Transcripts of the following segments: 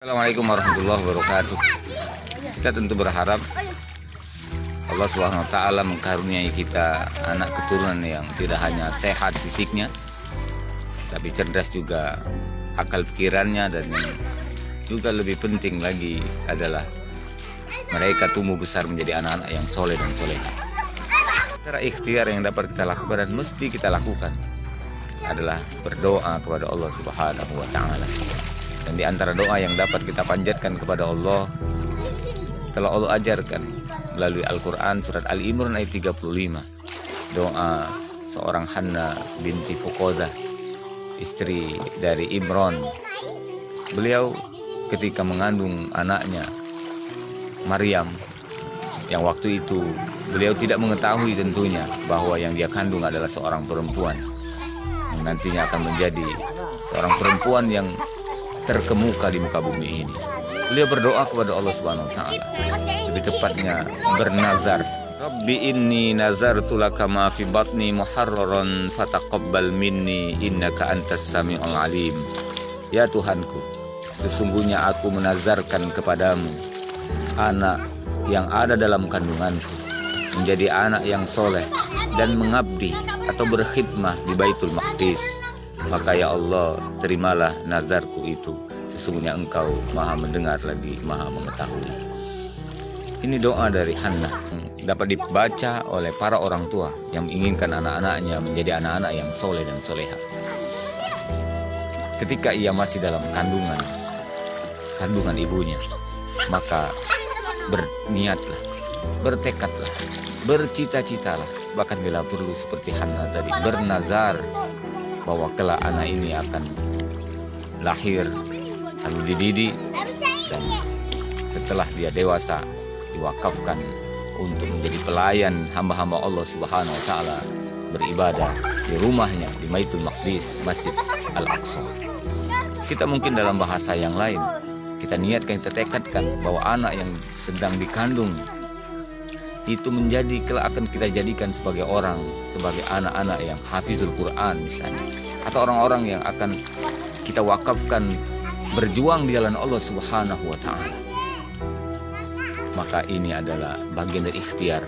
Assalamualaikum warahmatullahi wabarakatuh. Kita tentu berharap Allah Subhanahu wa taala mengkaruniai kita anak keturunan yang tidak hanya sehat fisiknya, tapi cerdas juga akal pikirannya, dan yang juga lebih penting lagi adalah mereka tumbuh besar menjadi anak-anak yang soleh dan soleha. Cara ikhtiar yang dapat kita lakukan dan mesti kita lakukan adalah berdoa kepada Allah Subhanahu wa taala. Dan di antara doa yang dapat kita panjatkan kepada Allah telah Allah ajarkan melalui Al-Quran surat Al-Imran ayat 35. Doa seorang Hanna binti Fuqadah, istri dari Imran. Beliau ketika mengandung anaknya Maryam, yang waktu itu beliau tidak mengetahui tentunya bahwa yang dia kandung adalah seorang perempuan yang nantinya akan menjadi seorang perempuan yang terkemuka di muka bumi ini. Beliau berdoa kepada Allah Subhanahu wa taala, lebih tepatnya bernazar, Rabbi inni nazartu laka ma fi batni muharraran fataqabbal minni innaka antas samiul alim. Ya Tuhanku, sesungguhnya aku menazarkan kepadamu anak yang ada dalam kandunganku menjadi anak yang soleh dan mengabdi atau berkhidmah di Baitul Maqdis. Maka ya Allah, terimalah nazarku itu. Sesungguhnya Engkau maha mendengar lagi maha mengetahui. Ini doa dari Hannah dapat dibaca oleh para orang tua yang menginginkan anak-anaknya menjadi anak-anak yang soleh dan soleha. Ketika ia masih dalam kandungan ibunya, maka berniatlah, bertekadlah, bercita-citalah, bahkan bila perlu seperti Hannah tadi bernazar bahwa kelak anak ini akan lahir, lalu dididik, dan setelah dia dewasa diwakafkan untuk menjadi pelayan hamba-hamba Allah Subhanahu wa taala, beribadah di rumahnya di Baitul Maqdis, Masjid Al-Aqsa. Kita mungkin dalam bahasa yang lain, kita niatkan, kita tekadkan bahwa anak yang sedang dikandung itu menjadi kelak akan kita jadikan sebagai anak-anak yang hafizul Quran misalnya, atau orang-orang yang akan kita wakafkan berjuang di jalan Allah Subhanahu wa taala. Maka ini adalah bagian dari ikhtiar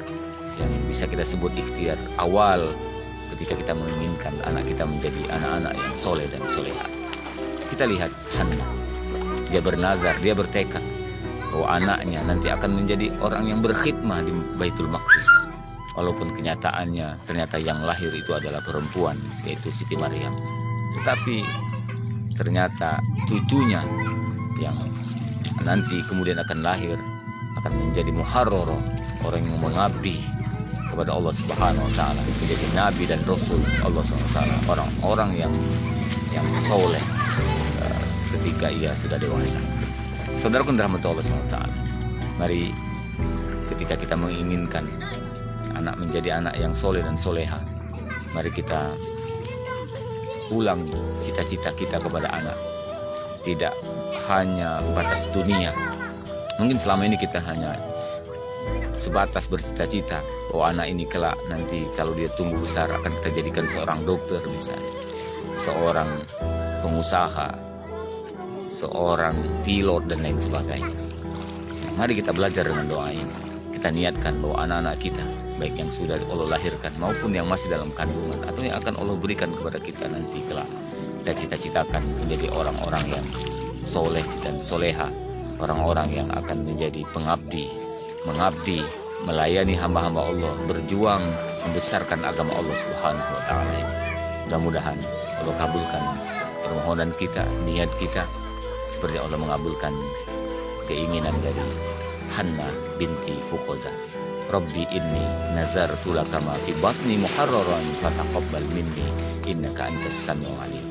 yang bisa kita sebut ikhtiar awal ketika kita menginginkan anak kita menjadi anak-anak yang soleh dan soleha. Kita lihat Hannah, dia bernazar, dia bertekad bahwa anaknya nanti akan menjadi orang yang berkhidmah di Baitul Maqdis. Walaupun kenyataannya ternyata yang lahir itu adalah perempuan, yaitu Siti Maryam. Tetapi ternyata cucunya yang nanti kemudian akan lahir akan menjadi muharrara, orang yang mengabdi kepada Allah Subhanahu wa taala, menjadi nabi dan rasul Allah Subhanahu wa taala, orang-orang yang soleh ketika ia sudah dewasa. Saudaraku dirahmati Allah SWT, mari ketika kita menginginkan anak menjadi anak yang soleh dan soleha, mari kita ulang cita-cita kita kepada anak. Tidak hanya batas dunia. Mungkin selama ini kita hanya sebatas bercita-cita bahwa anak ini kelak nanti kalau dia tumbuh besar akan kita jadikan seorang dokter misalnya, seorang pengusaha, seorang pilot, dan lain sebagainya. Mari kita belajar dengan doa ini. Kita niatkan bahwa anak-anak kita, baik yang sudah Allah lahirkan maupun yang masih dalam kandungan atau yang akan Allah berikan kepada kita nanti kelak, kita cita-citakan menjadi orang-orang yang soleh dan soleha, orang-orang yang akan menjadi pengabdi, mengabdi, melayani hamba-hamba Allah, berjuang membesarkan agama Allah Subhanahu wa taala. Mudah-mudahan Allah kabulkan permohonan kita, niat kita, seperti Allah mengabulkan keinginan dari Hannah binti Fuqadah. Rabbi inni nazartu laka ma fi batni muharraran fataqabbal minni innaka antas samiul alim.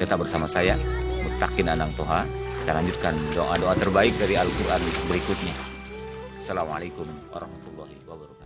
Tetap bersama saya Mutakin Anang Toha. Kita lanjutkan doa-doa terbaik dari Al-Quran berikutnya. Assalamualaikum warahmatullahi wabarakatuh.